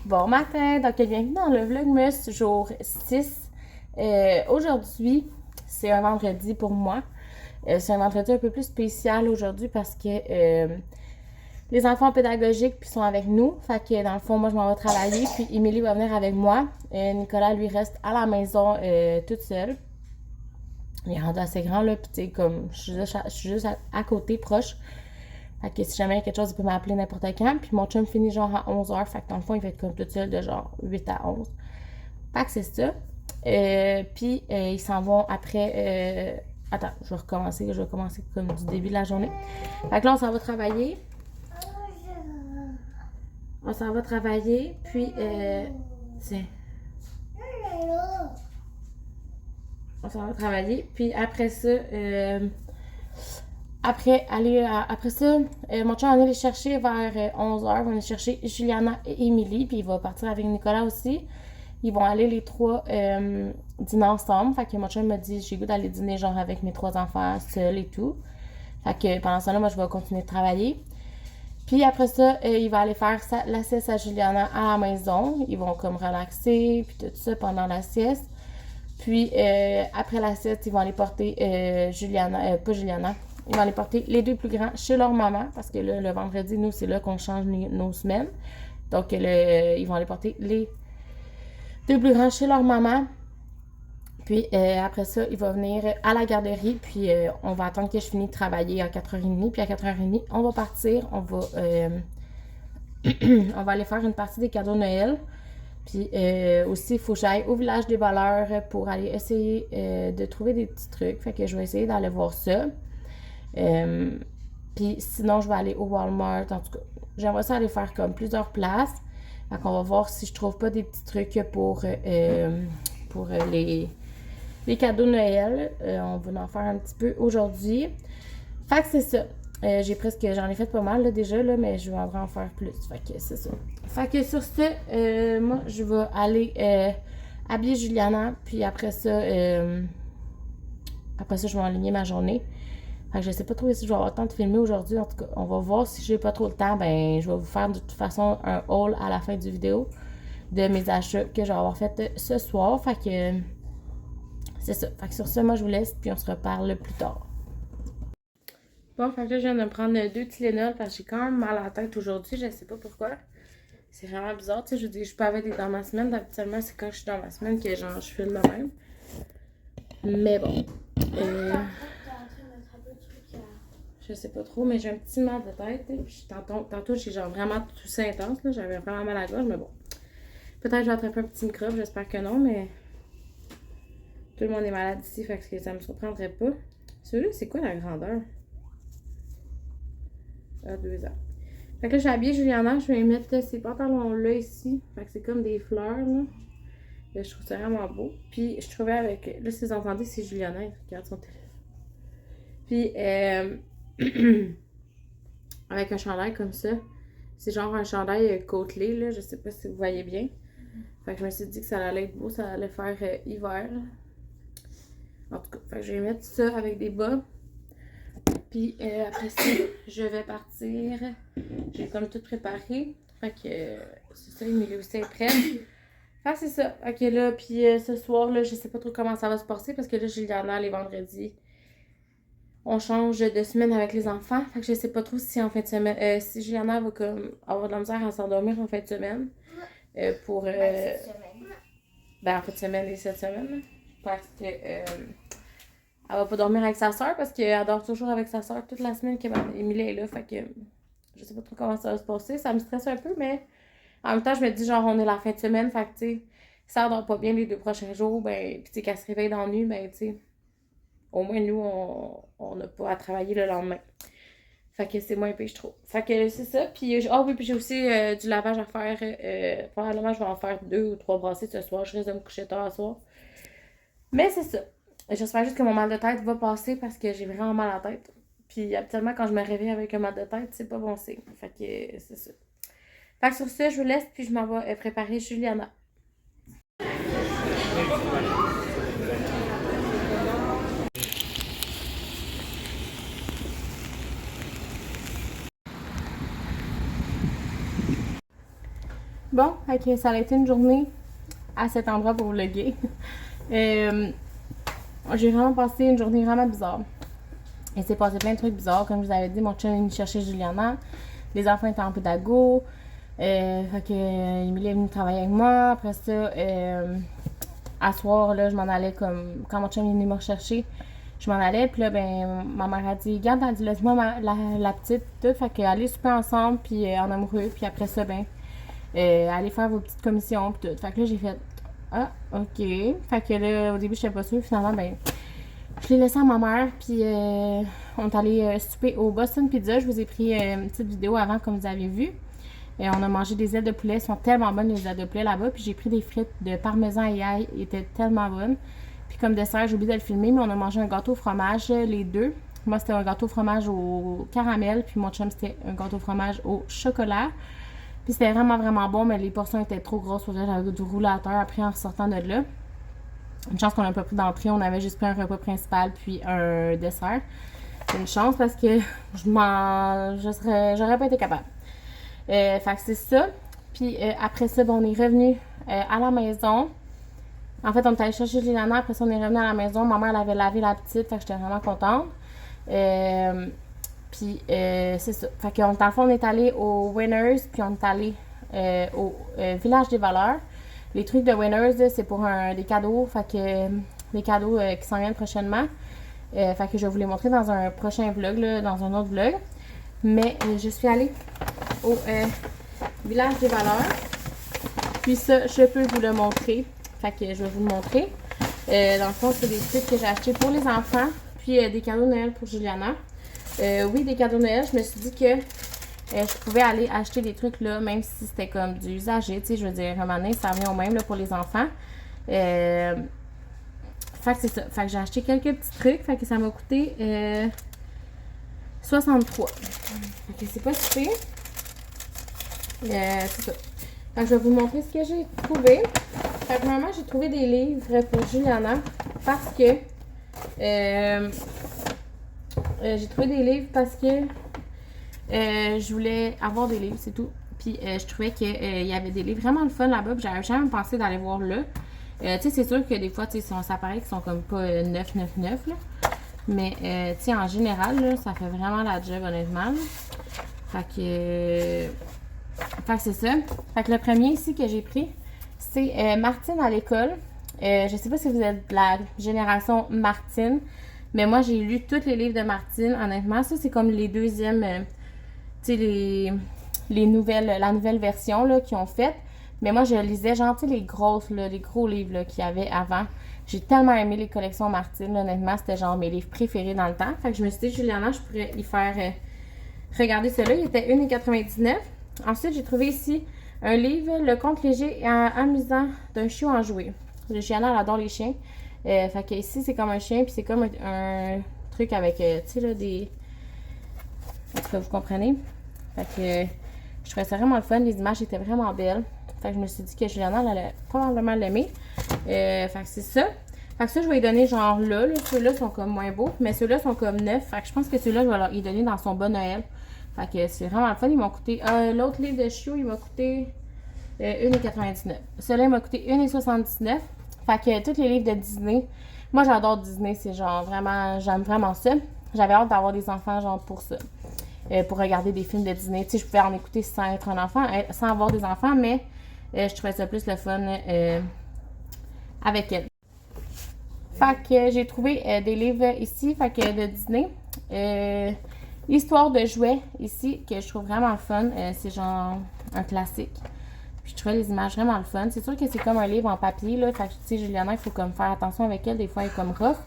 Bon matin, donc bienvenue dans le Vlogmas jour 6. Aujourd'hui, c'est un vendredi pour moi. C'est un vendredi un peu plus spécial aujourd'hui parce que les enfants pédagogiques puis sont avec nous. Fait que dans le fond, moi je m'en vais travailler puis Émilie va venir avec moi. Nicolas lui reste à la maison toute seule. Il est rendu assez grand là, puis tu sais comme je suis juste à côté, proche. Fait que si jamais il y a quelque chose, il peut m'appeler n'importe quand. Puis mon chum finit genre à 11h. Fait que dans le fond, il va être comme toute seule de genre 8 à 11. Fait que c'est ça. Puis ils s'en vont après. Attends, je vais recommencer. Je vais commencer comme du début de la journée. Fait que là, on s'en va travailler. On s'en va travailler. Puis, tiens. On s'en va travailler. Puis après ça, après ça, mon chum va aller chercher vers 11h. Va aller chercher Juliana et Émilie. Puis il va partir avec Nicolas aussi. Ils vont aller les trois dîner ensemble. Fait que mon chum me dit j'ai goût d'aller dîner genre avec mes trois enfants seuls et tout. Fait que pendant ce temps-là, moi je vais continuer de travailler. Puis après ça, il va aller faire la sieste à Juliana à la maison. Ils vont comme relaxer puis tout ça pendant la sieste. Puis après la sieste, ils vont aller porter Juliana, pas Juliana. Ils vont aller porter les deux plus grands chez leur maman parce que là, le vendredi, nous, c'est là qu'on change nos semaines. Donc, ils vont aller porter les deux plus grands chez leur maman. Puis après ça, il va venir à la garderie. Puis on va attendre que je finisse de travailler à 4h30. Puis à 4h30, on va partir. On va, on va aller faire une partie des cadeaux de Noël. Puis aussi, il faut que j'aille au village des valeurs pour aller essayer de trouver des petits trucs. Fait que je vais essayer d'aller voir ça. Puis sinon, je vais aller au Walmart. En tout cas, j'aimerais ça aller faire comme plusieurs places. Fait qu'on va voir si je trouve pas des petits trucs pour les cadeaux de Noël. On va en faire un petit peu aujourd'hui. Fait que c'est ça. J'en ai fait pas mal là, déjà, là, mais je vais en faire plus. Fait que c'est ça. Fait que sur ce, moi, je vais aller habiller Juliana. Puis après ça, je vais aligner ma journée. Fait que je sais pas trop si je vais avoir le temps de filmer aujourd'hui. En tout cas, on va voir si j'ai pas trop le temps. Ben, je vais vous faire de toute façon un haul à la fin du vidéo de mes achats que je vais avoir fait ce soir. Fait que c'est ça. Fait que sur ce, moi, je vous laisse. Puis on se reparle plus tard. Bon, fait que là, je viens de me prendre 2 Tylenol parce que j'ai quand même mal à la tête aujourd'hui. Je sais pas pourquoi. C'est vraiment bizarre. Tu sais, je dis, je suis pas avec dans ma semaine. Habituellement, c'est quand je suis dans ma semaine que genre, je filme de même. Mais bon. Je sais pas trop, mais j'ai un petit mal de tête. Puis tantôt j'ai genre vraiment toussé intense. J'avais vraiment mal à la gorge, mais bon. Peut-être que je vais attraper un petit microbe, j'espère que non, mais tout le monde est malade ici, fait que ça me surprendrait pas. Celui-là, c'est quoi la grandeur? Ah, 2 ans. Fait que là, j'ai habillé Juliana, je vais mettre ces pantalons-là ici. Fait que c'est comme des fleurs, là. Et je trouve ça vraiment beau. Puis, je trouvais avec. Là, si vous entendez, c'est Juliana, elle regarde son téléphone. Puis, avec un chandail comme ça. C'est genre un chandail côtelé, là. Je sais pas si vous voyez bien. Fait que je me suis dit que ça allait être beau, ça allait faire hiver. En tout cas, fait que je vais mettre ça avec des bas. Puis après ça, je vais partir. J'ai comme tout préparé. Fait que c'est ça, Émilie aussi est prête. Fait que c'est ça. Ok, là, puis ce soir, là, je sais pas trop comment ça va se passer parce que là, Juliana, les vendredis, on change de semaine avec les enfants. Fait que je sais pas trop si en fin de semaine, si Juliana va comme avoir de la misère à s'endormir en fin de semaine. Pour. Ben, en fin de semaine et cette semaine. Parce que. Elle va pas dormir avec sa soeur parce qu'elle dort toujours avec sa soeur toute la semaine qu'Emilie est là. Fait que je sais pas trop comment ça va se passer. Ça me stresse un peu, mais en même temps, je me dis genre on est la fin de semaine. Fait que tu sais, si elle dort pas bien les 2 prochains jours, ben, pis tu sais, qu'elle se réveille dans la nuit, ben, tu sais, au moins nous, on n'a pas à travailler le lendemain. Fait que c'est moins pire, je trouve. Fait que c'est ça. Puis, oui, puis j'ai aussi du lavage à faire. Probablement, je vais en faire 2 ou 3 brassées ce soir. Je risque de me coucher tard ce soir. Mais c'est ça. J'espère juste que mon mal de tête va passer parce que j'ai vraiment mal à la tête. Puis habituellement, quand je me réveille avec un mal de tête, c'est pas bon signe. Fait que c'est ça. Fait que sur ça, je vous laisse puis je m'en vais préparer Juliana. Bon, ok, ça a été une journée à cet endroit pour vlogger. J'ai vraiment passé une journée vraiment bizarre. Il s'est passé plein de trucs bizarres. Comme je vous avais dit, mon chum est venu chercher Juliana. Les enfants étaient en pédago. Fait que Emily est venue travailler avec moi. Après ça, à soir, là, je m'en allais comme. Quand mon chum est venu me rechercher, je m'en allais. Puis là, ben, ma mère a dit, garde, elle dit, laisse-moi la petite, tout. Fait que aller souper ensemble, puis en amoureux. Puis après ça, ben, aller faire vos petites commissions, puis tout. Fait que là, j'ai fait, ah, ok. Fait que là, au début, j'étais pas sûre. Finalement, ben, je l'ai laissé à ma mère, puis on est allé souper au Boston Pizza. Je vous ai pris une petite vidéo avant, comme vous avez vu. Et on a mangé des ailes de poulet. Elles sont tellement bonnes, les ailes de poulet là-bas. Puis j'ai pris des frites de parmesan et ail. Elles étaient tellement bonnes. Puis comme dessert, j'ai oublié de le filmer, mais on a mangé un gâteau au fromage, les deux. Moi, c'était un gâteau au fromage au caramel. Puis mon chum, c'était un gâteau au fromage au chocolat. Puis c'était vraiment, vraiment bon, mais les portions étaient trop grosses. J'avais du roulateur après en sortant de là. Une chance qu'on n'a pas pris d'entrée. On avait juste pris un repas principal puis un dessert. Une chance parce que j'aurais pas été capable. Fait que c'est ça. Puis après ça, ben, on est revenu à la maison. En fait, on est allé chercher Juliana. Après ça, on est revenu à la maison. Ma mère, elle avait lavé la petite. Fait que j'étais vraiment contente. Puis c'est ça. Fait que dans le fond, on est allé au Winners. Puis on est allé au Village des Valeurs. Les trucs de Winners, c'est pour des cadeaux. Fait que des cadeaux qui s'en viennent prochainement. Fait que je vais vous les montrer dans un prochain vlog, là, dans un autre vlog. Mais je suis allée au Village des Valeurs. Puis ça, je peux vous le montrer. Fait que je vais vous le montrer. Dans le fond, c'est des trucs que j'ai achetés pour les enfants. Puis des cadeaux de Noël pour Juliana. Oui, des cadeaux de Noël. Je me suis dit que je pouvais aller acheter des trucs là, même si c'était comme du usagé. Tu sais, je veux dire, à un moment donné, ça revient au même là, pour les enfants. Fait que c'est ça. Fait que j'ai acheté quelques petits trucs. Fait que ça m'a coûté 63. Fait que c'est pas super. C'est ça. Fait que je vais vous montrer ce que j'ai trouvé. Fait que premièrement, j'ai trouvé des livres pour Juliana parce que j'ai trouvé des livres parce que je voulais avoir des livres, c'est tout. Puis je trouvais qu'il y avait des livres vraiment le fun là-bas. Puis j'avais jamais pensé d'aller voir là. Tu sais, c'est sûr que des fois, tu sais, ça paraît qu'ils sont comme pas 999 là. Mais tu sais, en général, là, ça fait vraiment la job, honnêtement. Fait que c'est ça. Fait que le premier ici que j'ai pris, c'est Martine à l'école. Je sais pas si vous êtes de la génération Martine, mais moi j'ai lu tous les livres de Martine, honnêtement. Ça, c'est comme les deuxièmes, tu sais, la nouvelle version là, qu'ils ont faite. Mais moi, je lisais genre, tu sais, les grosses, là, les gros livres qu'il y avait avant. J'ai tellement aimé les collections Martine, là, honnêtement, c'était genre mes livres préférés dans le temps. Fait que je me suis dit, Juliana, je pourrais y faire regarder cela. Il était 1,99 $. Ensuite, j'ai trouvé ici un livre, Le conte léger et amusant d'un chiot en jouet. Juliana, elle adore les chiens. Fait que ici, c'est comme un chien, puis c'est comme un truc avec, tu sais, là, des... En tout cas, vous comprenez? Fait que je trouvais ça vraiment le fun. Les images étaient vraiment belles. Fait que je me suis dit que Juliana, elle allait probablement l'aimer. Fait que c'est ça. Fait que ça, je vais lui donner genre là. Ceux-là sont comme moins beaux, mais ceux-là sont comme neufs. Fait que je pense que ceux-là, je vais lui donner dans son bon Noël. Fait que c'est vraiment le fun. Ils m'ont coûté... l'autre livre de chiot, il m'a coûté 1,99 $. Celui-là, il m'a coûté 1,79 $. Fait que tous les livres de Disney... Moi, j'adore Disney. C'est genre vraiment... J'aime vraiment ça. J'avais hâte d'avoir des enfants genre pour ça. Pour regarder des films de Disney. Tu sais, je pouvais en écouter sans être un enfant, sans avoir des enfants, mais je trouvais ça plus le fun avec elle. Fait que j'ai trouvé des livres ici, fait que de Disney. Histoire de jouets ici, que je trouve vraiment fun. C'est genre un classique. Puis je trouvais les images vraiment le fun. C'est sûr que c'est comme un livre en papier, là. Fait que, tu sais, Juliana, il faut comme faire attention avec elle. Des fois, elle est comme rough.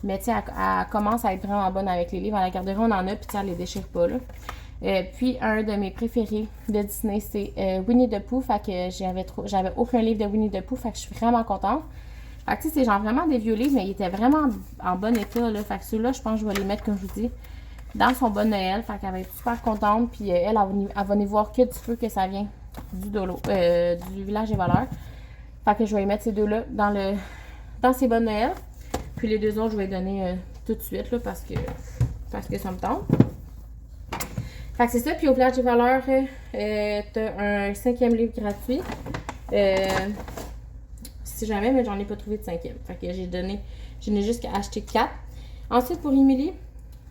Mais, tu sais, elle commence à être vraiment bonne avec les livres. À la garderie, on en a, puis tu sais, elle les déchire pas, là. Puis, un de mes préférés de Disney, c'est Winnie the Pooh. Fait que j'avais aucun livre de Winnie the Pooh. Fait que je suis vraiment contente. Fait que, tu sais, c'est genre vraiment des vieux livres, mais ils étaient vraiment en bon état, là. Fait que ceux-là, je pense que je vais les mettre, comme je vous dis, dans son bon Noël. Fait qu'elle va être super contente. Puis, elle va venir voir que du feu que ça vient du Village des Valeurs. Fait que je vais y mettre ces deux-là dans ses bonnes Noël. Puis les deux autres, je vais les donner tout de suite, là, parce que ça me tente. Fait que c'est ça. Puis au Village des Valeurs, t'as un 5e livre gratuit. Si jamais, mais j'en ai pas trouvé de 5e. Fait que je n'ai juste acheté 4. Ensuite, pour Emily,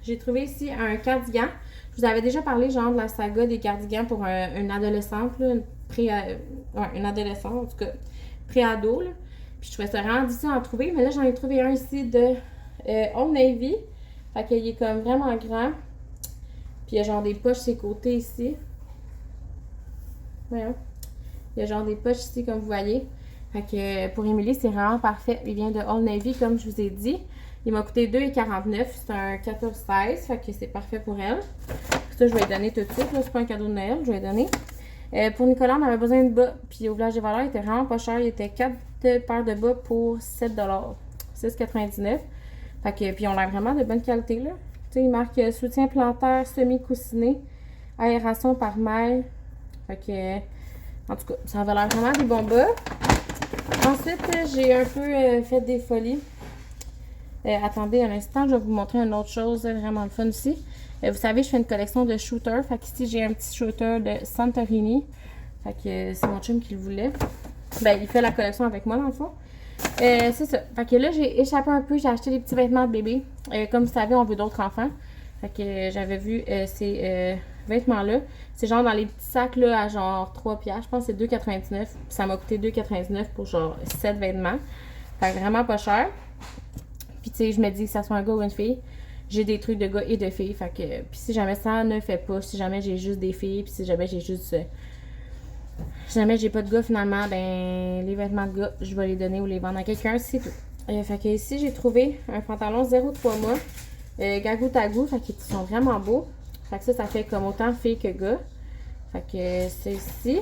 j'ai trouvé ici un cardigan. Je vous avais déjà parlé, genre, de la saga des cardigans pour une adolescente, là, une adolescente, en tout cas, pré-ado, là. Puis je trouvais ça vraiment difficile à en trouver, mais là, j'en ai trouvé un ici de Old Navy. Fait qu'il est comme vraiment grand. Puis il y a genre des poches sur les côtés ici. Voyons. Il y a genre des poches ici, comme vous voyez. Fait que pour Emily, c'est vraiment parfait. Il vient de Old Navy, comme je vous ai dit. Il m'a coûté 2,49. C'est un 14-16. Fait que c'est parfait pour elle. Ça, je vais lui donner tout de suite. C'est pas un cadeau de Noël. Je vais lui donner. Pour Nicolas, on avait besoin de bas. Puis au Village des Valeurs, il était vraiment pas cher. Il était 4 paires de bas pour 7$. 6,99. Fait que, puis on a vraiment de bonne qualité, là. Tu sais, il marque soutien plantaire semi-coussiné, aération par maille. Fait que, en tout cas, ça avait l'air vraiment des bons bas. Ensuite, j'ai un peu fait des folies. Attendez un instant, je vais vous montrer une autre chose vraiment le fun aussi. Vous savez, je fais une collection de shooters. Fait qu'ici, j'ai un petit shooter de Santorini. Fait que c'est mon chum qui le voulait. Ben, il fait la collection avec moi, dans le fond. C'est ça. Fait que là, j'ai échappé un peu. J'ai acheté des petits vêtements de bébé. Comme vous savez, on veut d'autres enfants. Fait que j'avais vu ces vêtements-là. C'est genre dans les petits sacs là, à genre 3$. Je pense que c'est 2,99$. Ça m'a coûté 2,99$ pour genre 7 vêtements. Fait que vraiment pas cher. Puis tu sais, je me dis que ça soit un gars ou une fille. J'ai des trucs de gars et de filles. Fait que, puis si jamais ça ne fait pas, si jamais j'ai juste des filles, puis si jamais j'ai juste... si jamais j'ai pas de gars finalement, ben les vêtements de gars, je vais les donner ou les vendre à quelqu'un, c'est tout. Fait que ici, j'ai trouvé un pantalon 0,3 mois. Gagou Tagou, fait qu'ils sont vraiment beaux. Fait que ça fait comme autant filles que gars. Fait que c'est ici.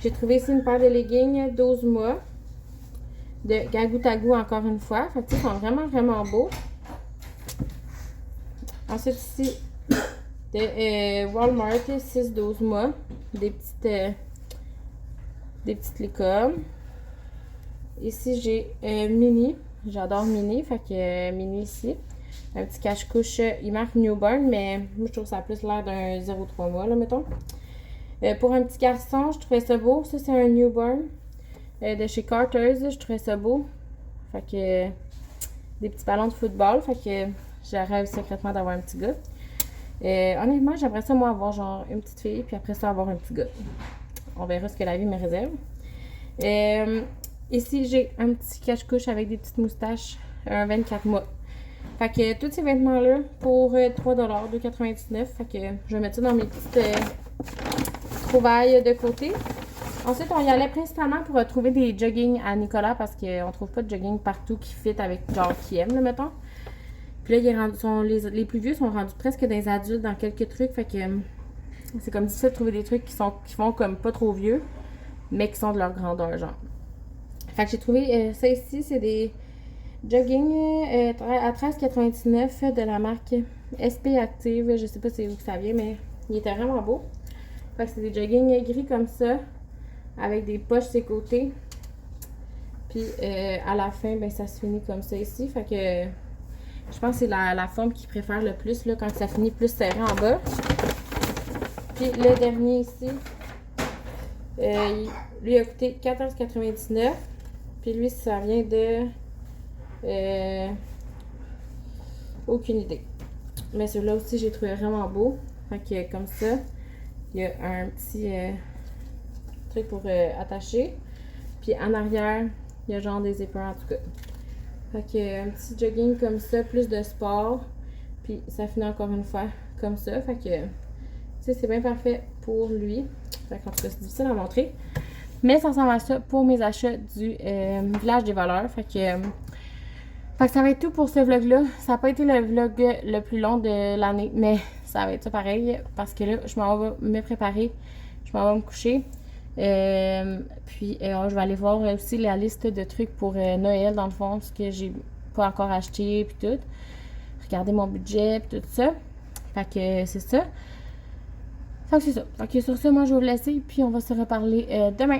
J'ai trouvé ici une paire de leggings 12 mois. De Gagou Tagou encore une fois. Fait que ils sont vraiment, vraiment beaux. Ensuite ici, de Walmart, 6-12 mois. Des petites licornes. Ici, j'ai Mini. J'adore Mini. Fait que Mini ici. Un petit cache-couche. Il marque Newborn, mais moi, je trouve ça a plus l'air d'un 0,3 mois, là, mettons. Pour un petit garçon, je trouvais ça beau. Ça, c'est un Newborn. De chez Carter's. Je trouvais ça beau. Fait que des petits ballons de football. Fait que je rêve secrètement d'avoir un petit gars. Honnêtement, j'aimerais ça, moi, avoir genre une petite fille, puis après ça, avoir un petit gars. On verra ce que la vie me réserve. Ici, j'ai un petit cache-couche avec des petites moustaches, un 24 mois. Fait que tous ces vêtements-là pour 3$, 2,99$. Fait que je vais mettre ça dans mes petites trouvailles de côté. Ensuite, on y allait principalement pour trouver des jogging à Nicolas parce qu'on trouve pas de jogging partout qui fit avec genre qui aime, là, mettons. Puis là, les plus vieux sont rendus presque des adultes dans quelques trucs. Fait que c'est comme difficile de trouver des trucs qui font comme pas trop vieux, mais qui sont de leur grandeur, genre. Fait que j'ai trouvé ça ici, c'est des jogging à 13,99$ de la marque SP Active. Je sais pas c'est où que ça vient, mais il était vraiment beau. Fait que c'est des jogging gris comme ça, avec des poches sur les côtés. Puis à la fin, ben ça se finit comme ça ici. Fait que je pense que c'est la forme qu'il préfère le plus, là, quand ça finit plus serré en bas. Puis le dernier ici, lui a coûté 14,99$. Puis lui, ça vient de... aucune idée. Mais celui-là aussi, j'ai trouvé vraiment beau. Fait que comme ça, il y a un petit truc pour attacher. Puis en arrière, il y a genre des zippers en tout cas. Fait que un petit jogging comme ça, plus de sport. Puis ça finit encore une fois comme ça. Fait que, tu sais, c'est bien parfait pour lui. Fait qu'en tout cas, c'est difficile à montrer. Mais ça ressemble à ça pour mes achats du Village des Valeurs. Fait que ça va être tout pour ce vlog-là. Ça n'a pas été le vlog le plus long de l'année, mais ça va être ça pareil. Parce que là, je m'en vais me préparer. Je m'en vais me coucher. Puis je vais aller voir aussi la liste de trucs pour Noël, dans le fond, ce que j'ai pas encore acheté, puis tout. Regarder mon budget, puis tout ça. Fait que c'est ça. Fait que c'est ça. Fait que sur ça, moi, je vais vous laisser, puis on va se reparler demain.